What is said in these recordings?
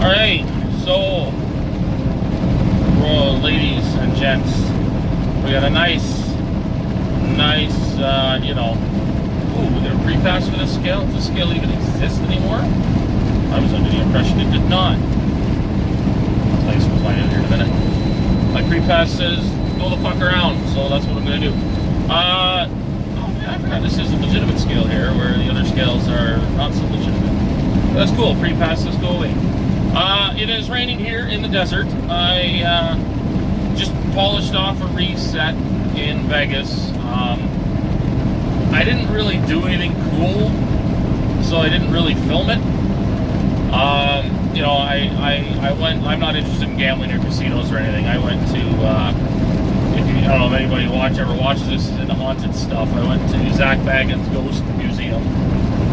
Alright, so, well, ladies and gents, we got a nice, ooh, there a pre-pass for this scale? Does this scale even exist anymore? I was under the impression it did not. Place will find out here in a minute. My pre-pass says, go the fuck around, so that's what I'm going to do. Oh man, I forgot this is a legitimate scale here, where the other scales are not so legitimate. But that's cool, pre-passes go away. It is raining here in the desert. I just polished off a reset in Vegas. I didn't really do anything cool, so I didn't really film it. I went, I'm not interested in gambling or casinos or anything. I went to, I don't know if anybody ever watches this, is into haunted stuff. I went to Zach Baggins Ghost Museum,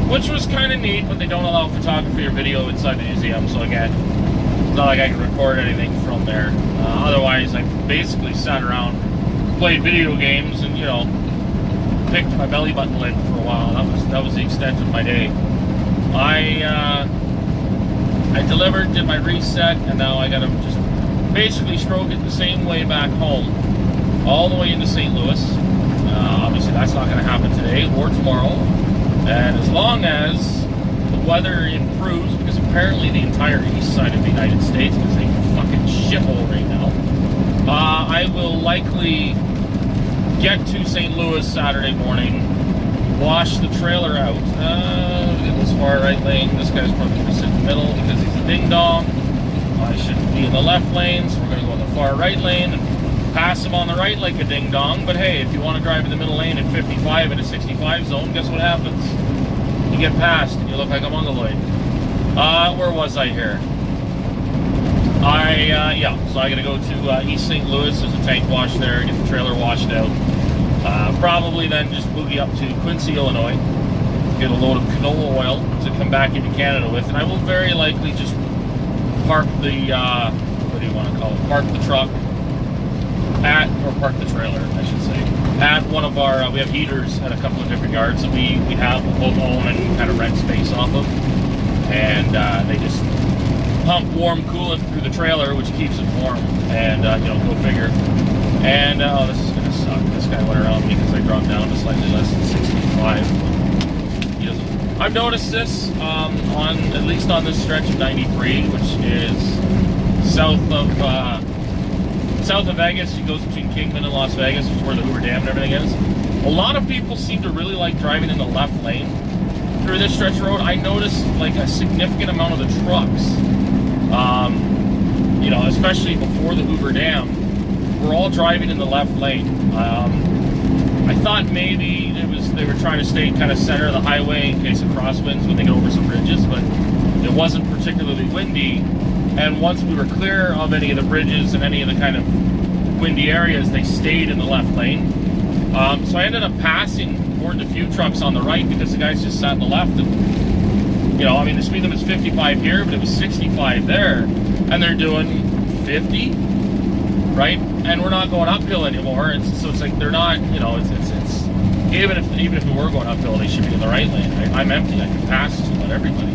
which was kind of neat, but they don't allow photography or video inside the museum, so again, it's not like I can record anything from there. Otherwise, I basically sat around, played video games, and, picked my belly button lid for a while. That was the extent of my day. I delivered, did my reset, and now I gotta just basically stroke it the same way back home, all the way into St. Louis. Obviously, that's not gonna happen today or tomorrow. And as long as the weather improves, because apparently the entire east side of the United States is a fucking shithole right now, I will likely get to St. Louis Saturday morning, wash the trailer out, get this far right lane. This guy's probably going to sit in the middle because he's a ding-dong. I shouldn't be in the left lane, so we're going to go in the far right lane and pass him on the right like a ding-dong. But hey, if you want to drive in the middle lane at 55 in a 65 zone, guess what happens? You get passed and you look like a mongoloid. Where was I here? So I gotta go to East St. Louis. There's a tank wash there, get the trailer washed out. Probably then just boogie up to Quincy, Illinois, get a load of canola oil to come back into Canada with, and I will very likely just park the, park the truck or park the trailer, I should say, at one of our, we have heaters at a couple of different yards that we have both own and kind of rent space off of, and they just pump warm coolant through the trailer, which keeps it warm, and go figure. And oh, this is gonna suck. This guy went around me because I dropped down to slightly less than 65. He doesn't. I've noticed this on at least on this stretch of 93, which is south of Vegas. It goes between Kingman and Las Vegas, which is where the Hoover Dam and everything is. A lot of people seem to really like driving in the left lane through this stretch of road. I noticed like a significant amount of the trucks, especially before the Hoover Dam, we're all driving in the left lane. I thought maybe they were trying to stay kind of center of the highway in case of crosswinds when they get over some bridges, but it wasn't particularly windy. And once we were clear of any of the bridges and any of the kind of windy areas, they stayed in the left lane. So I ended up passing more than a few trucks on the right because the guys just sat in the left. And, the speed limit's 55 here, but it was 65 there, and they're doing 50, right? And we're not going uphill anymore. So it's like they're not, it's even if we were going uphill, they should be in the right lane. I'm empty. I can pass just about everybody.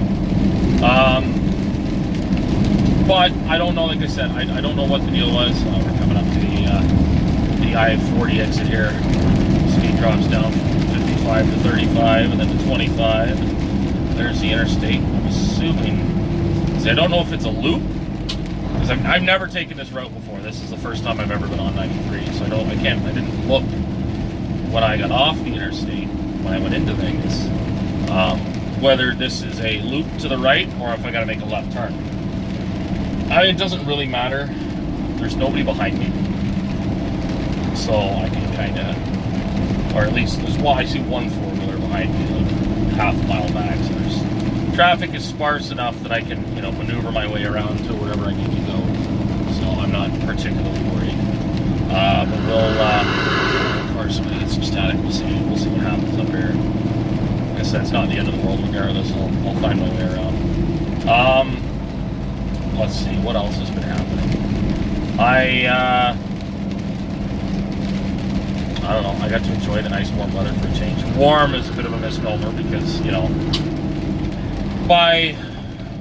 But I don't know. Like I said, I don't know what the deal was. We're coming up to the I-40 exit here. Speed drops down from 55 to 35, and then to 25. There's the interstate. I'm assuming. See, I don't know if it's a loop. Because I've never taken this route before. This is the first time I've ever been on 93, so I didn't look when I got off the interstate, when I went into Vegas, whether this is a loop to the right or if I gotta make a left turn. It doesn't really matter. There's nobody behind me. So I can kinda, or at least I see one four-wheeler behind me, like half a mile back. So traffic is sparse enough that I can, maneuver my way around to wherever I need to go. So I'm not particularly worried. But we'll, of course, when we get some static, we'll see what happens up here. Like I said, it's not the end of the world regardless. I'll find my way around. Let's see, what else has been happening? I don't know, I got to enjoy the nice warm weather for a change. Warm is a bit of a misnomer because, by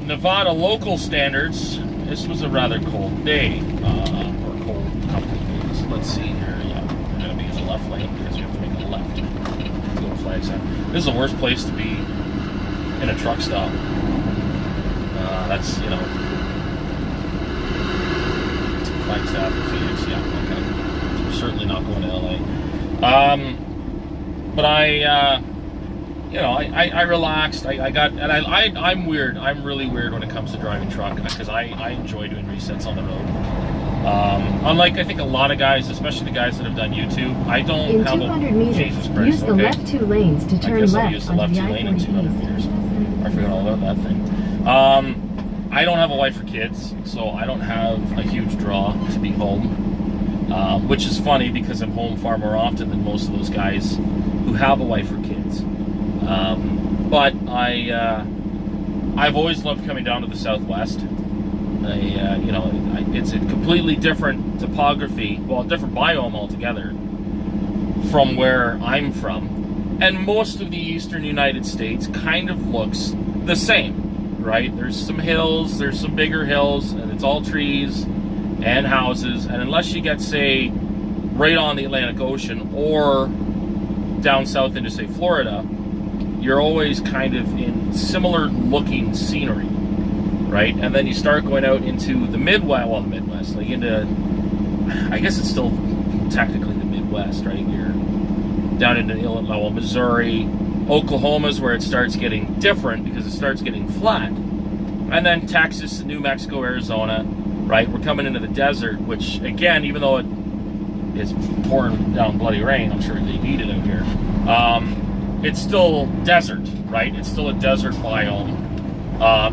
Nevada local standards, this was a rather cold day, or cold couple of days. Let's see here. Yeah, we're going to be in the left lane because we have to make a left. Go to Flagstaff. This is the worst place to be in a truck stop. That's, you know, Flagstaff and Phoenix. Yeah, okay. So we're certainly not going to LA. But you know, I relaxed. I'm weird. I'm really weird when it comes to driving truck because I enjoy doing resets on the road. Unlike I think a lot of guys, especially the guys that have done YouTube, I don't in have 200 a meters, Jesus Christ. use the Okay. left 2 lanes to turn I guess left I'll use the onto left the 2 lane in 200 I-40 meters. I forgot all about that thing. I don't have a wife or kids, so I don't have a huge draw to be home. Which is funny because I'm home far more often than most of those guys who have a wife or kids. But I've always loved coming down to the Southwest. You know, it's a completely different topography, well, a different biome altogether from where I'm from. And most of the eastern United States kind of looks the same, right? There's some hills, there's some bigger hills, and it's all trees and houses. And unless you get, say, right on the Atlantic Ocean or down south into, say, Florida, you're always kind of in similar looking scenery, right? And then you start going out into the Midwest, well, the Midwest, like into, I guess it's still technically the Midwest, right? You're down into Illinois, well, Missouri, Oklahoma's where it starts getting different because it starts getting flat. And then Texas, New Mexico, Arizona, right? We're coming into the desert, which again, even though it is pouring down bloody rain, I'm sure they need it out here. It's still desert, right? It's still a desert biome,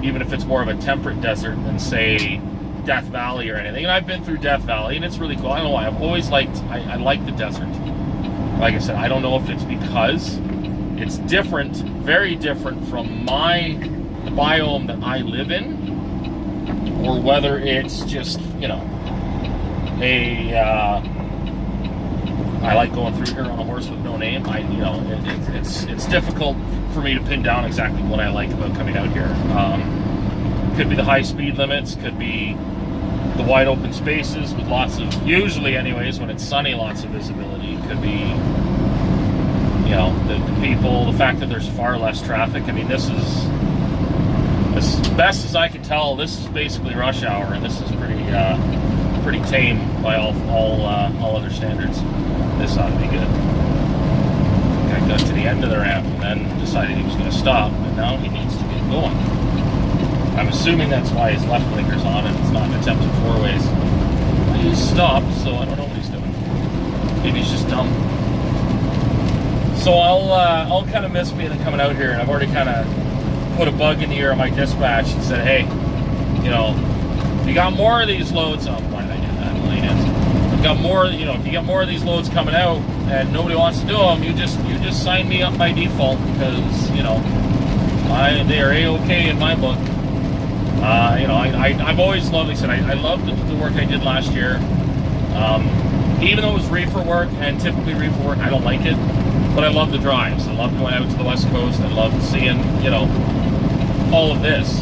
even if it's more of a temperate desert than, say, Death Valley or anything. And I've been through Death Valley, and it's really cool. I don't know why. I've always liked, I like the desert. Like I said, I don't know if it's because it's different, very different from my biome that I live in, or whether it's just, you know, I like going through here on a horse with no name. You know, it's difficult for me to pin down exactly what I like about coming out here. Could be the high speed limits, could be the wide open spaces with lots of, usually anyways, when it's sunny, lots of visibility. Could be, you know, the people, the fact that there's far less traffic. I mean, this is, as best as I can tell, this is basically rush hour, and this is pretty tame by all other standards. This ought to be good. Guy got to the end of the ramp and then decided he was going to stop, and now he needs to get going. I'm assuming that's why his left blinker's on and it's not an attempt at 4-ways. He's stopped, so I don't know what he's doing. Maybe he's just dumb. So I'll kind of miss being coming out here, and I've already kind of put a bug in the ear of my dispatch and said, hey, you know, if you got more of these loads, oh, why did I do that? Got more, you know, if you got more of these loads coming out and nobody wants to do them, you just sign me up by default because, you know, they are A-okay in my book. You know, I've always loved, like I said, I loved the work I did last year. Even though it was reefer work, and typically reefer work, I don't like it, but I love the drives. I love going out to the West Coast. I love seeing, you know, all of this.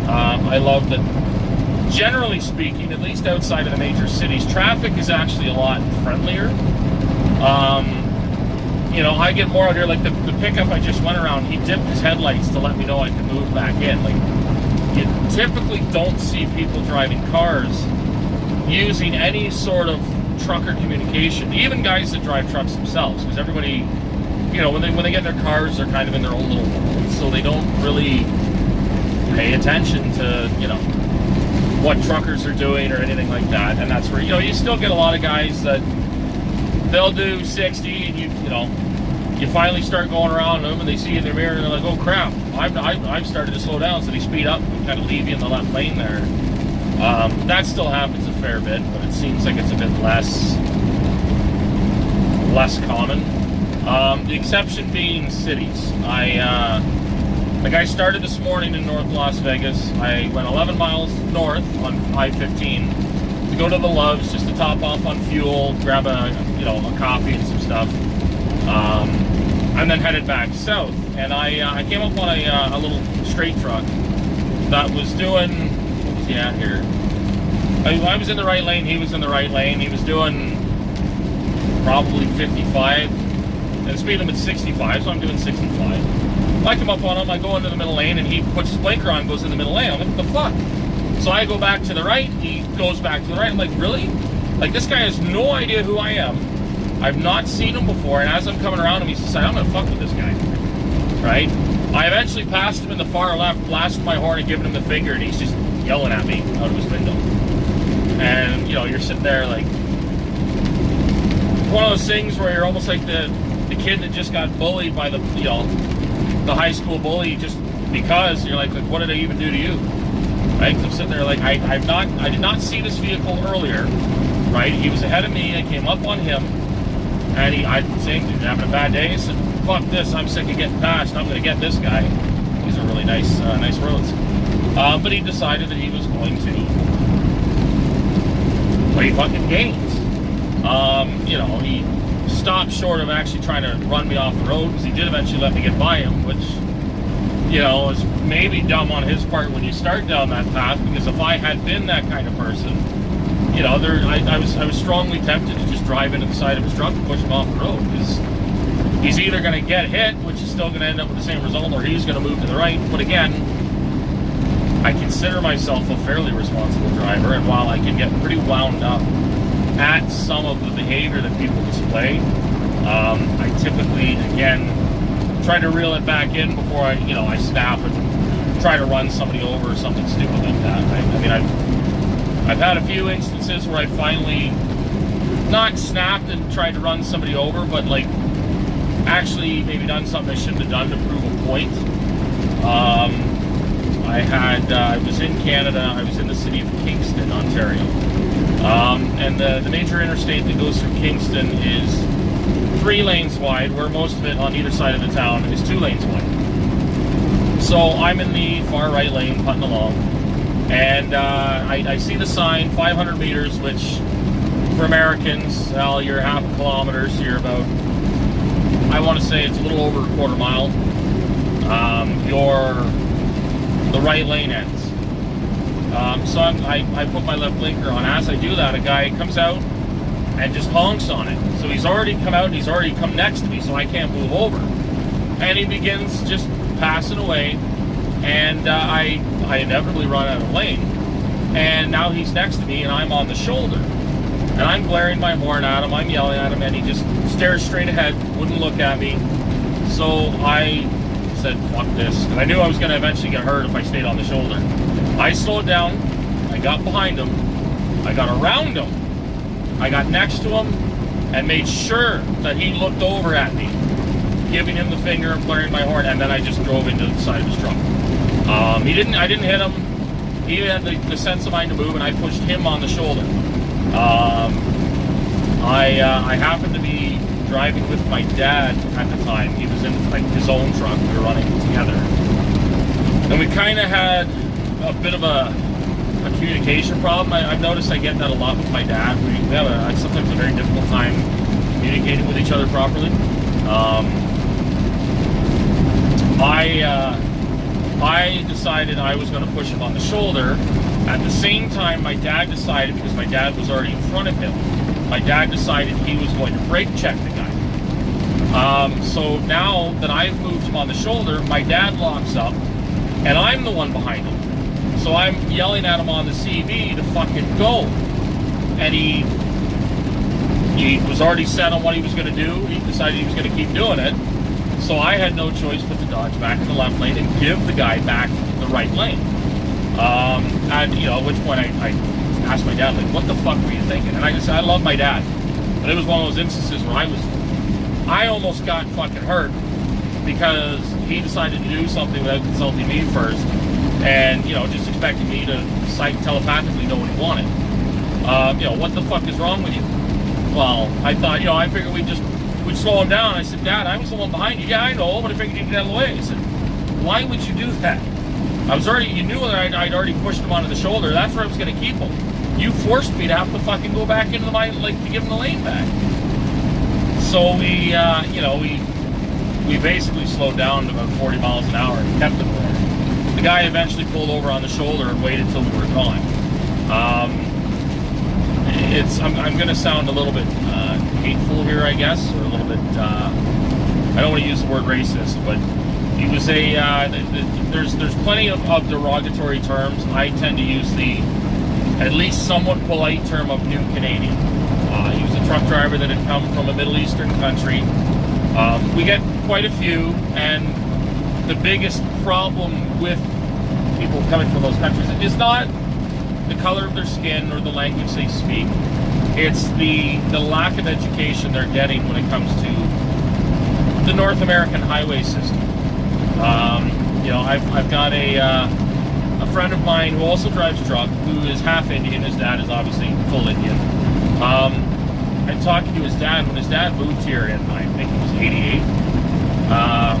I love that. Generally speaking, at least outside of the major cities, traffic is actually a lot friendlier. You know, I get more out here, like the pickup I just went around, he dipped his headlights to let me know I could move back in. Like, you typically don't see people driving cars using any sort of trucker communication, even guys that drive trucks themselves, because everybody, you know, when they get in their cars, they're kind of in their own little world, so they don't really pay attention to, you know, what truckers are doing or anything like that. And that's where, you know, you still get a lot of guys that they'll do 60 and you know, you finally start going around them and they see you in their mirror and they're like, oh crap, I've started to slow down, so they speed up and kind of leave you in the left lane there. That still happens a fair bit, but it seems like it's a bit less common. The exception being cities. Like I started this morning in North Las Vegas. I went 11 miles north on I-15 to go to the Loves just to top off on fuel, grab a coffee and some stuff, and then headed back south. And I came up on a little straight truck that was doing, what was he at here? I was in the right lane, he was in the right lane. He was doing probably 55, and the speed limit's 65, so I'm doing 65. I come up on him, I go into the middle lane, and he puts his blinker on and goes in the middle lane. I'm like, what the fuck? So I go back to the right, he goes back to the right. I'm like, really? Like, this guy has no idea who I am. I've not seen him before, and as I'm coming around him, he's decided, I'm gonna fuck with this guy, right? I eventually passed him in the far left, blasted my horn and given him the finger, and he's just yelling at me out of his window. And, you know, you're sitting there like, one of those things where you're almost like the kid that just got bullied by the, you know, the high school bully, just because you're like, what did I even do to you? Right? I'm sitting there like, I did not see this vehicle earlier, right? He was ahead of me, I came up on him, and I'm saying, dude, having a bad day. He said, fuck this, I'm sick of getting passed, I'm gonna get this guy. These are really nice roads. But he decided that he was going to play fucking games. You know, he stopped short of actually trying to run me off the road, because he did eventually let me get by him, which, you know, is maybe dumb on his part when you start down that path, because if I had been that kind of person, you know, I was strongly tempted to just drive into the side of his truck and push him off the road, because he's either going to get hit, which is still going to end up with the same result, or he's going to move to the right. But again, I consider myself a fairly responsible driver, and while I can get pretty wound up at some of the behavior that people display, I typically, again, try to reel it back in before I snap and try to run somebody over or something stupid like that. I mean, I've had a few instances where I finally not snapped and tried to run somebody over, but like actually maybe done something I shouldn't have done to prove a point. I was in Canada, I was in the city of Kingston, Ontario. And the major interstate that goes through Kingston is 3 lanes wide, where most of it on either side of the town is 2 lanes wide. So I'm in the far right lane, putting along, and I see the sign, 500 meters, which for Americans, well, you're half a kilometer, so you're about, I want to say it's a little over a quarter mile. The right lane ends. So I put my left blinker on. As I do that, a guy comes out and just honks on it. So he's already come out and he's already come next to me, so I can't move over. And he begins just passing away, and I inevitably run out of lane. And now he's next to me and I'm on the shoulder. And I'm blaring my horn at him, I'm yelling at him, and he just stares straight ahead, wouldn't look at me. So I said, fuck this. And I knew I was going to eventually get hurt if I stayed on the shoulder. I slowed down, I got behind him, I got around him, I got next to him, and made sure that he looked over at me, giving him the finger and blaring my horn, and then I just drove into the side of his truck. I didn't hit him. He had the sense of mind to move, and I pushed him on the shoulder. I happened to be driving with my dad at the time. He was in like his own truck. We were running together, and we kind of had a bit of a communication problem. I've noticed I get that a lot with my dad. We have sometimes a very difficult time communicating with each other properly. I decided I was going to push him on the shoulder. At the same time, my dad decided, because my dad was already in front of him, my dad decided he was going to brake check the guy. So now that I've moved him on the shoulder, my dad locks up, and I'm the one behind him. So I'm yelling at him on the CB to fucking go. And he was already set on what he was going to do. He decided he was going to keep doing it. So I had no choice but to dodge back in the left lane and give the guy back the right lane. And, at which point I asked my dad, like, what the fuck were you thinking? And I just said, I love my dad. But it was one of those instances where I almost got fucking hurt because he decided to do something without consulting me first, and, just expecting me to telepathically know what he wanted. What the fuck is wrong with you? Well, I thought, I figured we'd slow him down. I said, Dad, I was the one behind you. Yeah, I know, but I figured you'd get out of the way. He said, why would you do that? You knew that I'd already pushed him onto the shoulder. That's where I was going to keep him. You forced me to have to fucking go back into to give him the lane back. So we basically slowed down to about 40 miles an hour and kept him there. the guy eventually pulled over on the shoulder and waited till we were gone. I'm going to sound a little bit hateful here, I guess, or a little bit, I don't want to use the word racist, but he was there's plenty of derogatory terms. I tend to use the at least somewhat polite term of new Canadian. He was a truck driver that had come from a Middle Eastern country. We get quite a few, and the biggest problem with people coming from those countries is not the color of their skin or the language they speak. It's the lack of education they're getting when it comes to the North American highway system. I've got a friend of mine who also drives truck, who is half Indian. His dad is obviously full Indian. And talking to his dad, when his dad moved here in, I think it was 88,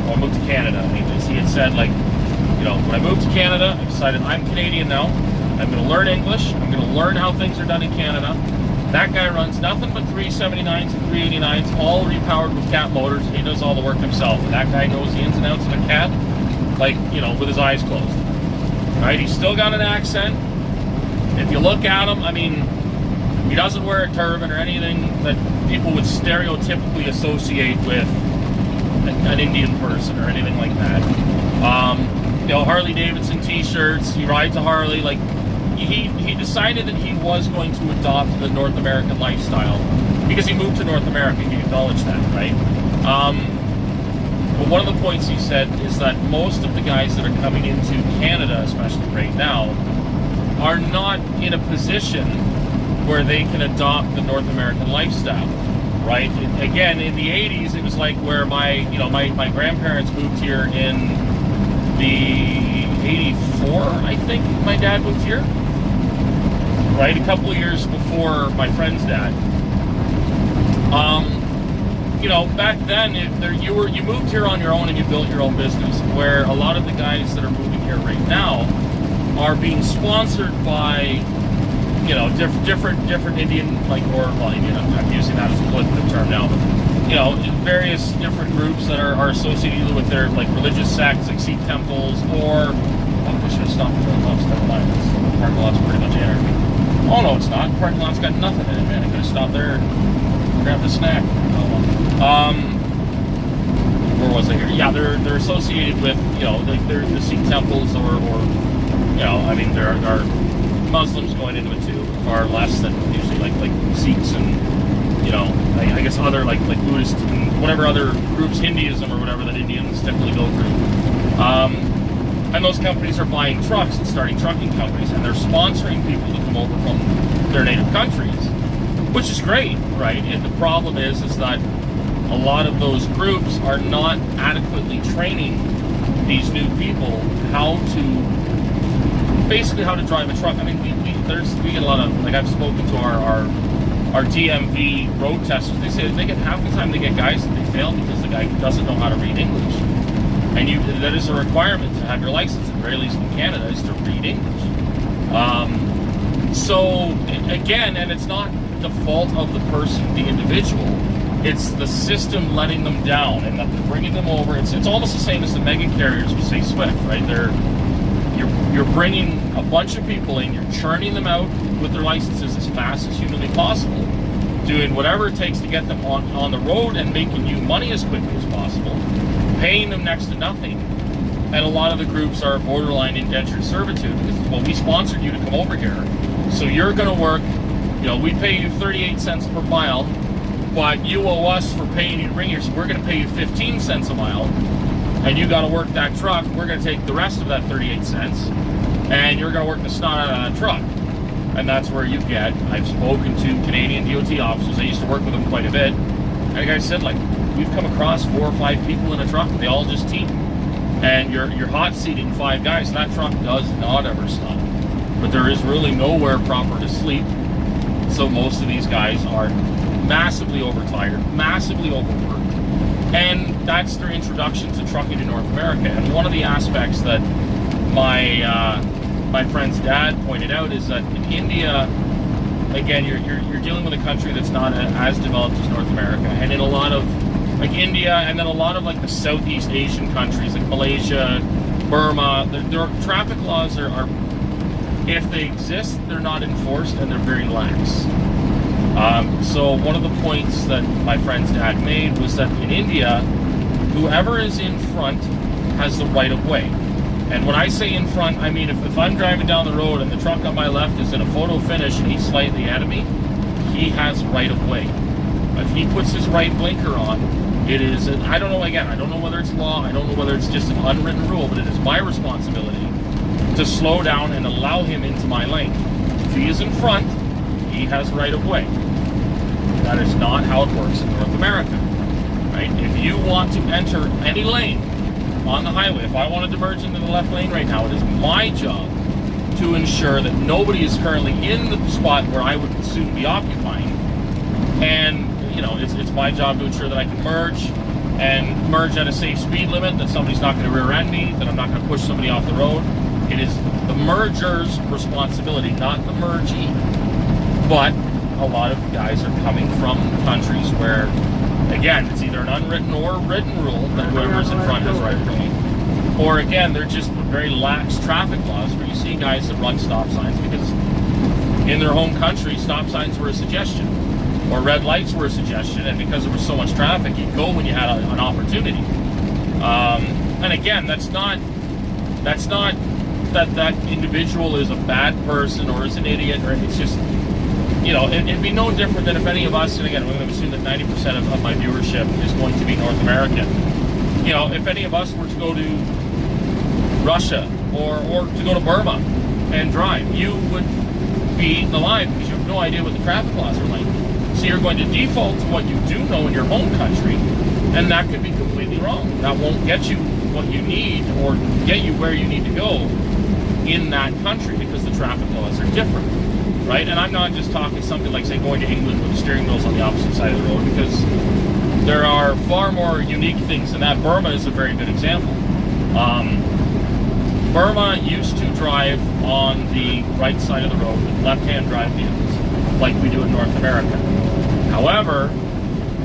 or moved to Canada, he had said, like, when I moved to Canada, I decided I'm Canadian now. I'm going to learn English. I'm going to learn how things are done in Canada. That guy runs nothing but 379s and 389s, all repowered with Cat motors. He does all the work himself. And that guy knows the ins and outs of a Cat, like, with his eyes closed. Right? He's still got an accent. If you look at him, I mean, he doesn't wear a turban or anything that people would stereotypically associate with an Indian person or anything like that. Harley Davidson t-shirts. He rides a Harley. Like, he decided that he was going to adopt the North American lifestyle because he moved to North America. He acknowledged that, right? But one of the points he said is that most of the guys that are coming into Canada, especially right now, are not in a position where they can adopt the North American lifestyle, right? Again, in the 80s, it was like where my grandparents moved here in the 84, I think my dad moved here, right? A couple of years before my friend's dad. Back then, you moved here on your own and you built your own business, where a lot of the guys that are moving here right now are being sponsored by different Indian, Indian, I'm using that as a political term now, but, various different groups that are associated either with their, religious sects, like Sikh temples, or, I should have stopped at the parking lot. Never mind, the parking lot's pretty much anarchy. Oh, no, it's not. The parking lot's got nothing in it, man. I could have stopped there and grabbed a snack. Where was I here? Yeah, they're associated with, they're the Sikh temples, or there are Muslims going into it too, far less than usually like Sikhs and I guess other like Buddhist and whatever other groups, Hinduism or whatever that Indians typically go through. And those companies are buying trucks and starting trucking companies, and they're sponsoring people to come over from their native countries, which is great, right? And the problem is that a lot of those groups are not adequately training these new people how to drive a truck. I mean, we get a lot of, I've spoken to our DMV road testers. They say they get half the time they get guys that they fail because the guy doesn't know how to read English. And that is a requirement to have your license, at the very least in Canada, is to read English. So again, and it's not the fault of the person, the individual. It's the system letting them down and bringing them over. It's almost the same as the mega carriers with, say, Swift, right? You're bringing a bunch of people in, you're churning them out with their licenses as fast as humanly possible, doing whatever it takes to get them on the road and making you money as quickly as possible, paying them next to nothing. And a lot of the groups are borderline indentured servitude because, well, we sponsored you to come over here, so you're going to work, we pay you 38 cents per mile, but you owe us for paying you to bring here, so we're going to pay you 15 cents a mile. And you got to work that truck. We're going to take the rest of that 38 cents, and you're going to work the snot out of that truck. And that's where you get, I've spoken to Canadian DOT officers. I used to work with them quite a bit. And the guy said, we've come across 4 or 5 people in a truck. They all just team. And you're hot seating 5 guys, and that truck does not ever stop. But there is really nowhere proper to sleep. So most of these guys are massively overtired, massively overworked. And that's their introduction to trucking in North America. And one of the aspects that my friend's dad pointed out is that in India, again, you're dealing with a country that's not as developed as North America. And in a lot of India, and then a lot of the Southeast Asian countries like Malaysia, Burma, their traffic laws are, if they exist, they're not enforced and they're very lax. So one of the points that my friend's dad made was that in India, whoever is in front has the right of way. And when I say in front, I mean if I'm driving down the road and the truck on my left is in a photo finish and he's slightly ahead of me, he has right of way. If he puts his right blinker on, it is, I don't know, again, I don't know whether it's law, I don't know whether it's just an unwritten rule, but it is my responsibility to slow down and allow him into my lane. If he is in front, he has right of way. That is not how it works in North America, right? If you want to enter any lane on the highway, if I wanted to merge into the left lane right now, it is my job to ensure that nobody is currently in the spot where I would soon be occupying. And, you know, it's my job to ensure that I can merge at a safe speed limit, that somebody's not going to rear end me, that I'm not going to push somebody off the road. It is the merger's responsibility, not the mergee. But a lot of guys are coming from countries where, again, it's either an unwritten or written rule that whoever's in front has right of way. Or again, they're just very lax traffic laws where you see guys that run stop signs because in their home country, stop signs were a suggestion. Or red lights were a suggestion, and because there was so much traffic, you'd go when you had an opportunity. And again, that's not that individual is a bad person or is an idiot, or it's just, you know, it'd be no different than if any of us, and again, we're going to assume that 90% of my viewership is going to be North American. You know, if any of us were to go to Russia or to go to Burma and drive, you would be eaten alive because you have no idea what the traffic laws are like. So you're going to default to what you do know in your home country, and that could be completely wrong. That won't get you what you need or get you where you need to go in that country because the traffic laws are different, right? And I'm not just talking something like, say, going to England with the steering wheel's on the opposite side of the road, because there are far more unique things, and that Burma is a very good example. Burma used to drive on the right side of the road with left-hand drive vehicles, like we do in North America. However,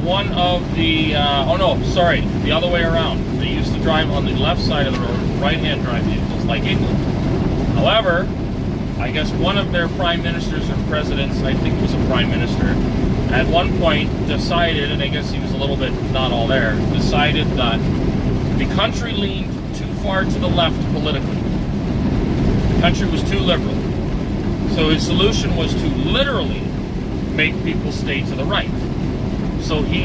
one of the, the other way around. They used to drive on the left side of the road with right-hand drive vehicles, like England. However, I guess one of their prime ministers or presidents, I think it was a prime minister, at one point decided, and I guess he was a little bit not all there, decided that the country leaned too far to the left politically. The country was too liberal. So his solution was to literally make people stay to the right. So he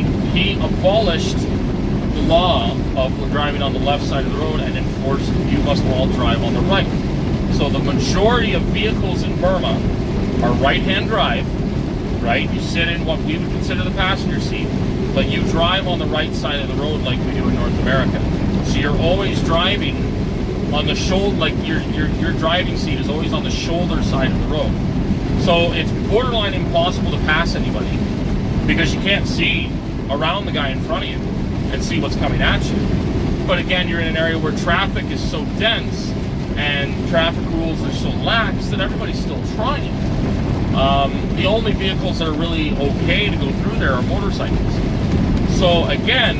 abolished the law of driving on the left side of the road and enforced you must all drive on the right. So the majority of vehicles in Burma are right-hand drive, right? You sit in what we would consider the passenger seat, but you drive on the right side of the road like we do in North America. So you're always driving on the shoulder, like your driving seat is always on the shoulder side of the road. So it's borderline impossible to pass anybody because you can't see around the guy in front of you and see what's coming at you. But again, you're in an area where traffic is so dense and traffic rules are so lax that everybody's still trying. The only vehicles that are really okay to go through there are motorcycles. So again,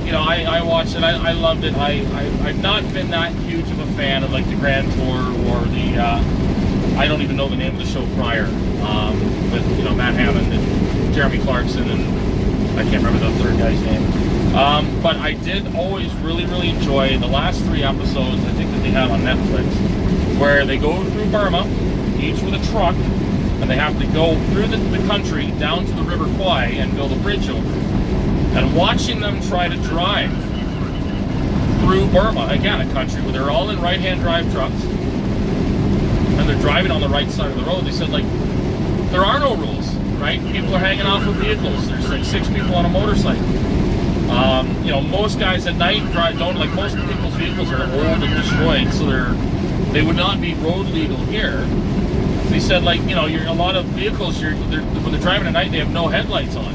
you know, I watched it, I loved it. I've not been that huge of a fan of like the Grand Tour or the, I don't even know the name of the show prior, with, you know, Matt Hammond and Jeremy Clarkson and I can't remember the third guy's name. But I did always really, really enjoy the last 3 episodes, I think, that they had on Netflix, where they go through Burma, each with a truck, and they have to go through the country down to the River Kwai and build a bridge over. And watching them try to drive through Burma, again, a country where they're all in right-hand drive trucks, and they're driving on the right side of the road, they said, like, there are no rules, right? People are hanging off of vehicles. There's like 6 people on a motorcycle. You know, most guys at night don't, like, most people's vehicles are old and destroyed, so they would not be road legal here. They said, like, you know, a lot of vehicles, when they're driving at night, they have no headlights on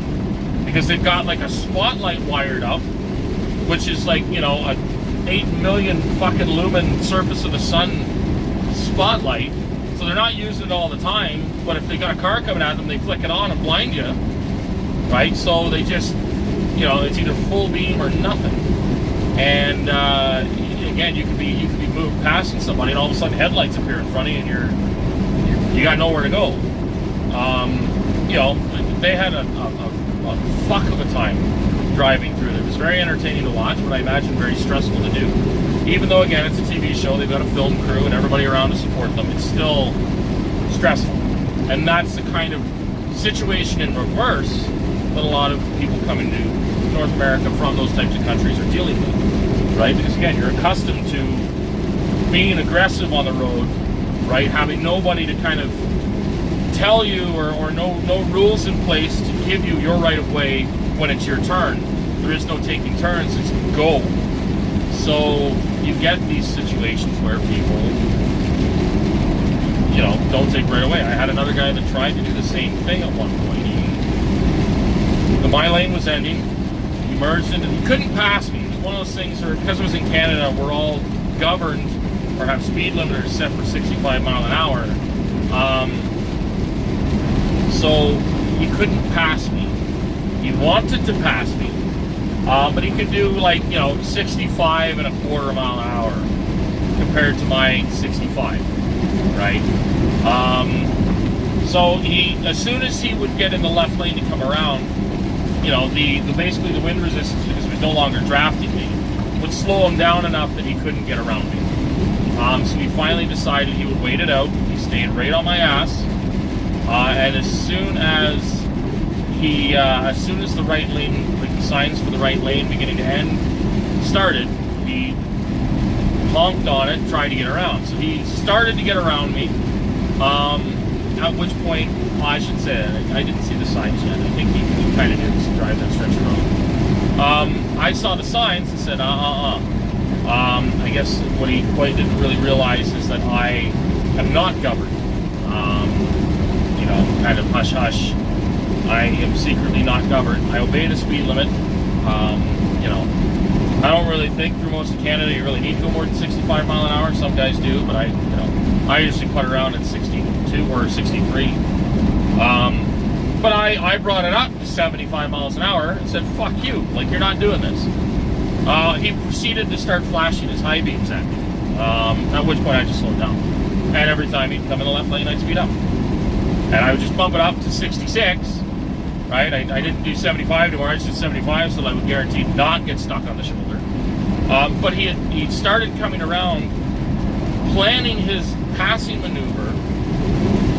because they've got like a spotlight wired up, which is like, you know, a 8 million fucking lumen surface of the sun spotlight. So they're not using it all the time, but if they got a car coming at them, they flick it on and blind you, right? So they just, you know, it's either full beam or nothing. And, again, you could be moved passing somebody, and all of a sudden headlights appear in front of you, and you got nowhere to go. You know, they had a fuck of a time driving through there. It was very entertaining to watch, but I imagine very stressful to do. Even though, again, it's a TV show, they've got a film crew and everybody around to support them, it's still stressful. And that's the kind of situation in reverse that a lot of people coming to North America from those types of countries are dealing with, right? Because, again, you're accustomed to being aggressive on the road, right? Having nobody to kind of tell you or no rules in place to give you your right of way when it's your turn. There is no taking turns, it's go. So you get these situations where people, you know, don't take right away. I had another guy that tried to do the same thing at one point. My lane was ending, he merged into, he couldn't pass me. It was one of those things where, because it was in Canada, we're all governed or have speed limiters set for 65 mile an hour. So he couldn't pass me. He wanted to pass me, but he could do, like, you know, 65 and a quarter mile an hour compared to my 65, right? So he, as soon as he would get in the left lane to come around, you know, basically the wind resistance, because he was no longer drafting me, would slow him down enough that he couldn't get around me. So he finally decided he would wait it out. He stayed right on my ass. And as soon as the right lane, like the signs for the right lane beginning to end started, he honked on it, tried to get around. So he started to get around me. At which point, well, I should say, I didn't see the signs yet. I think he kind of did drive that stretch of road. I saw the signs and said, I guess what he quite didn't really realize is that I am not governed. You know, kind of hush hush. I am secretly not governed. I obey the speed limit. You know, I don't really think through most of Canada you really need to go more than 65 mile an hour. Some guys do, but I usually put around at 62 or 63. But I brought it up to 75 miles an hour and said, fuck you, like, you're not doing this. He proceeded to start flashing his high beams at me, at which point I just slowed down. And every time he'd come in the left lane, I'd speed up. And I would just bump it up to 66, right? I didn't do 75 anymore, I just did 75 so that I would guarantee not get stuck on the shoulder. But he started coming around, planning his passing maneuver.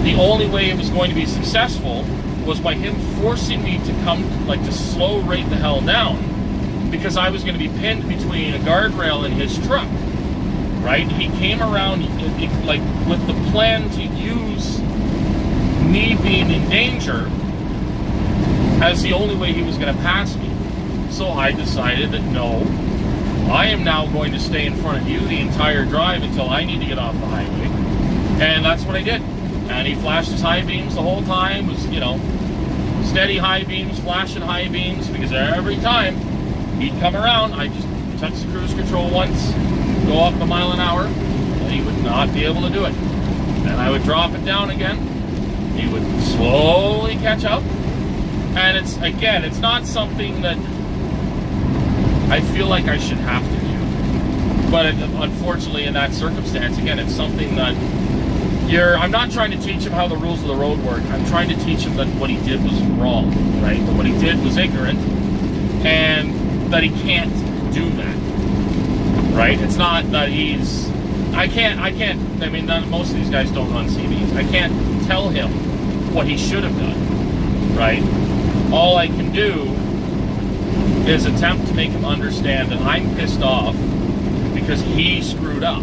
The only way it was going to be successful was by him forcing me to come, like, to slow rate the hell down, because I was going to be pinned between a guardrail and his truck, right? He came around, like, with the plan to use me being in danger as the only way he was going to pass me. So I decided that no, I am now going to stay in front of you the entire drive until I need to get off the highway. And that's what I did. And he flashed his high beams the whole time, was, you know, steady high beams, flashing high beams, because every time he'd come around, I just touch the cruise control once, go up a mile an hour, and he would not be able to do it. And I would drop it down again. He would slowly catch up. And it's, again, it's not something that I feel like I should have to do. But unfortunately, in that circumstance, again, it's something that I'm not trying to teach him how the rules of the road work. I'm trying to teach him that what he did was wrong, right? That what he did was ignorant, and that he can't do that, right? It's not that he's... I mean, most of these guys don't run CVs. I can't tell him what he should have done, right? All I can do is attempt to make him understand that I'm pissed off because he screwed up,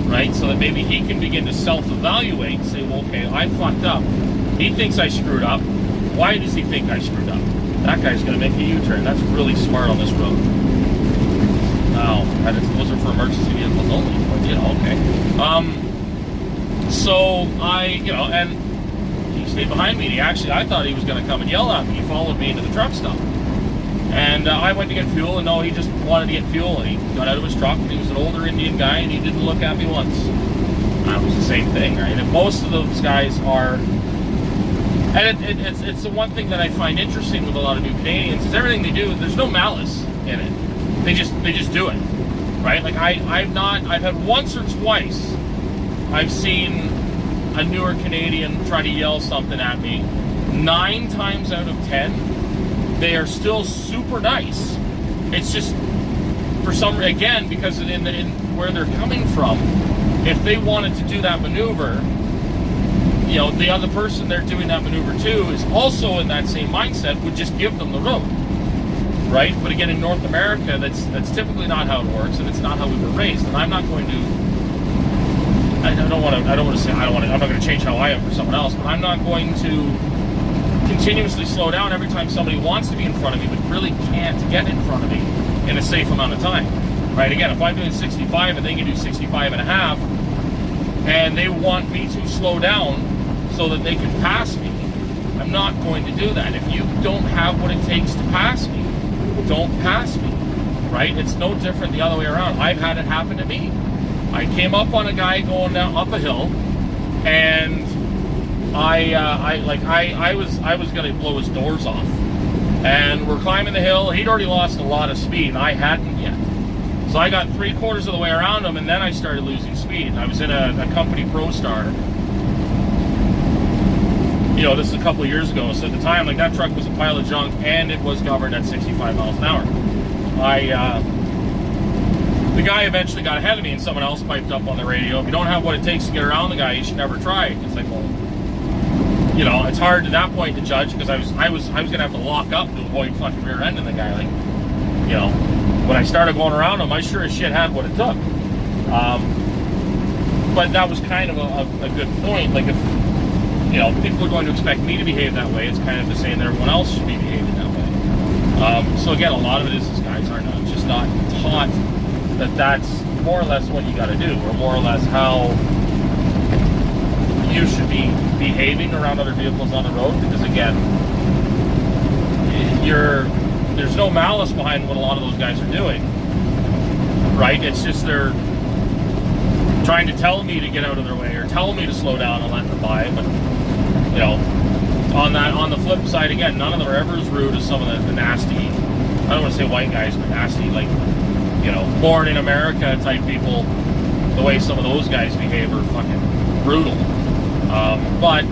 right? So that maybe he can begin to self-evaluate and say, well, okay, I fucked up. He thinks I screwed up. Why does he think I screwed up? That guy's going to make a U-turn. That's really smart on this road. Now, those are for emergency vehicles only. Yeah, okay. So and he stayed behind me. I thought he was going to come and yell at me. He followed me into the truck stop. And I went to get fuel, and no, he just wanted to get fuel, and he got out of his truck, and he was an older Indian guy, and he didn't look at me once. That was the same thing, right? And most of those guys are... And it's the one thing that I find interesting with a lot of new Canadians is everything they do, there's no malice in it. They just do it, right? Like I've had once or twice I've seen a newer Canadian try to yell something at me. 9 times out of 10, they are still super nice. It's just, for some, again, because in where they're coming from, if they wanted to do that maneuver, you know, the other person they're doing that maneuver to is also in that same mindset, would just give them the road, right? But again, in North America, that's typically not how it works, and it's not how we were raised. And I'm not going to, I'm not going to change how I am for someone else, but I'm not going to continuously slow down every time somebody wants to be in front of me, but really can't get in front of me in a safe amount of time, right? Again, if I'm doing 65 and they can do 65 and a half, and they want me to slow down so that they can pass me, I'm not going to do that. If you don't have what it takes to pass me, don't pass me, right? It's no different the other way around. I've had it happen to me. I came up on a guy going down up a hill, and I was gonna blow his doors off, and we're climbing the hill. He'd already lost a lot of speed, and I hadn't yet. So I got 3/4 of the way around him, and then I started losing speed. I was in a company ProStar. You know, this is a couple of years ago. So at the time, like, that truck was a pile of junk, and it was governed at 65 miles an hour. The guy eventually got ahead of me, and someone else piped up on the radio, "If you don't have what it takes to get around the guy, you should never try." It's like, well, you know, it's hard at that point to judge, because I was gonna have to lock up to avoid fucking rear ending the guy. Like, you know, when I started going around him, I sure as shit had what it took. But that was kind of a good point. Like, if, you know, people are going to expect me to behave that way, it's kind of the same that everyone else should be behaving that way. So again, a lot of it is these guys are just not taught that that's more or less what you got to do, or more or less how you should be behaving around other vehicles on the road. Because again, there's no malice behind what a lot of those guys are doing, right? It's just they're trying to tell me to get out of their way, or tell me to slow down and let them by. But, you know, on the flip side, again, none of them are ever as rude as some of the nasty, I don't want to say white guys, but nasty, like, you know, born in America type people. The way some of those guys behave are fucking brutal. But,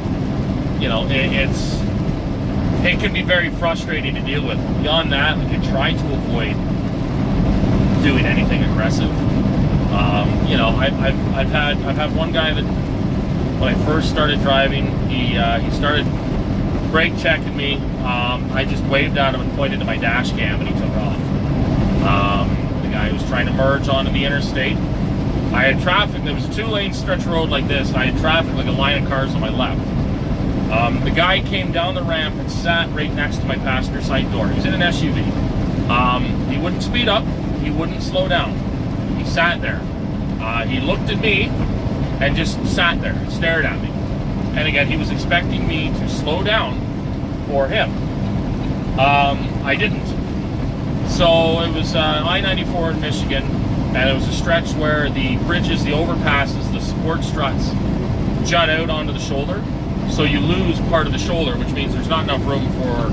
you know, it can be very frustrating to deal with. Beyond that, we can try to avoid doing anything aggressive. You know, I've had one guy that, when I first started driving, he started brake checking me. I just waved at him and pointed to my dash cam, and he took off. The guy was trying to merge onto the interstate. I had traffic. There was a 2-lane stretch road like this, and I had traffic like a line of cars on my left. The guy came down the ramp and sat right next to my passenger side door. He was in an SUV. He wouldn't speed up. He wouldn't slow down. He sat there. He looked at me and just sat there and stared at me. And again, he was expecting me to slow down for him. I didn't. So it was I-94 in Michigan, and it was a stretch where the bridges, the overpasses, the support struts jut out onto the shoulder. So you lose part of the shoulder, which means there's not enough room for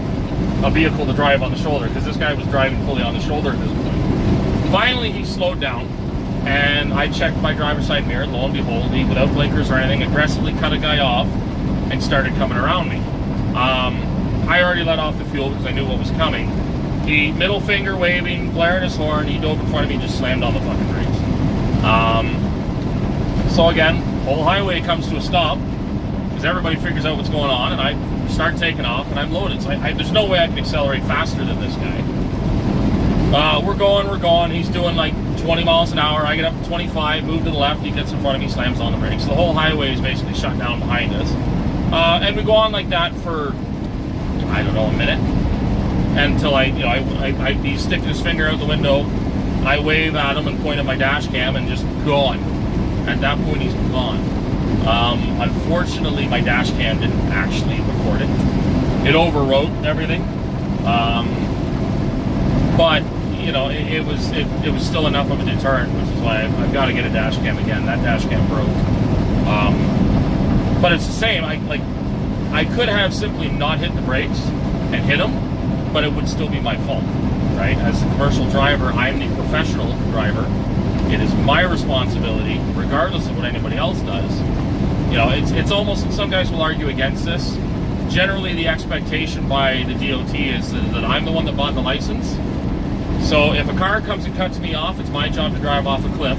a vehicle to drive on the shoulder, because this guy was driving fully on the shoulder at this point. Finally, he slowed down, and I checked my driver's side mirror, and lo and behold, he, without blinkers or anything, aggressively cut a guy off and started coming around me. I already let off the fuel because I knew what was coming. He, middle finger waving, blaring his horn, he dove in front of me and just slammed on the fucking brakes. So again, whole highway comes to a stop, because everybody figures out what's going on, and I start taking off, and I'm loaded. So there's no way I can accelerate faster than this guy. We're going. He's doing like 20 miles an hour. I get up to 25, move to the left. He gets in front of me, slams on the brakes. The whole highway is basically shut down behind us. And we go on like that for, I don't know, a minute. Until he's sticking his finger out the window. I wave at him and point at my dash cam, and just gone. At that point, he's gone. Unfortunately, my dash cam didn't actually record it. It overwrote everything. But you know, it was still enough of a deterrent, which is why I've got to get a dash cam again. That dash cam broke. But it's the same. I could have simply not hit the brakes and hit him, but it would still be my fault, right? As a commercial driver, I'm the professional driver. it is my responsibility, regardless of what anybody else does. You know, it's almost, some guys will argue against this. Generally, the expectation by the DOT is that I'm the one that bought the license. So if a car comes and cuts me off, it's my job to drive off a cliff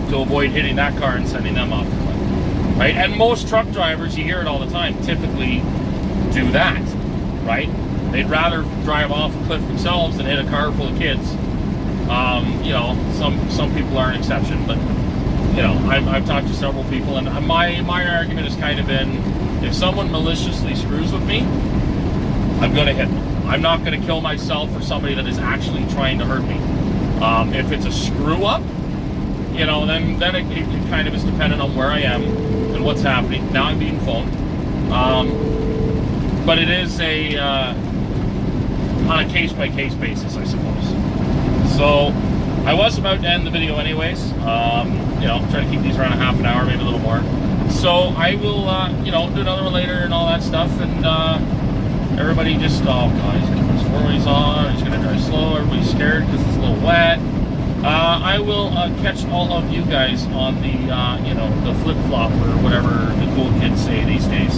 to avoid hitting that car and sending them off the cliff, right? And most truck drivers, you hear it all the time, typically do that, right? They'd rather drive off a cliff themselves than hit a car full of kids. You know, some people are an exception, but you know, I've talked to several people, and my argument has kind of been, if someone maliciously screws with me, I'm going to hit them. I'm not going to kill myself for somebody that is actually trying to hurt me. If it's a screw up, you know, then it kind of is dependent on where I am and what's happening. Now I'm being phoned, but it is on a case-by-case basis, I suppose. So I was about to end the video anyways. You know, try to keep these around a half an hour, maybe a little more. So I will, you know, do another one later and all that stuff. And everybody just, oh god, he's gonna put his four-ways on, he's gonna drive slow, everybody's scared because it's a little wet. I will catch all of you guys on the, you know, the flip-flop or whatever the cool kids say these days.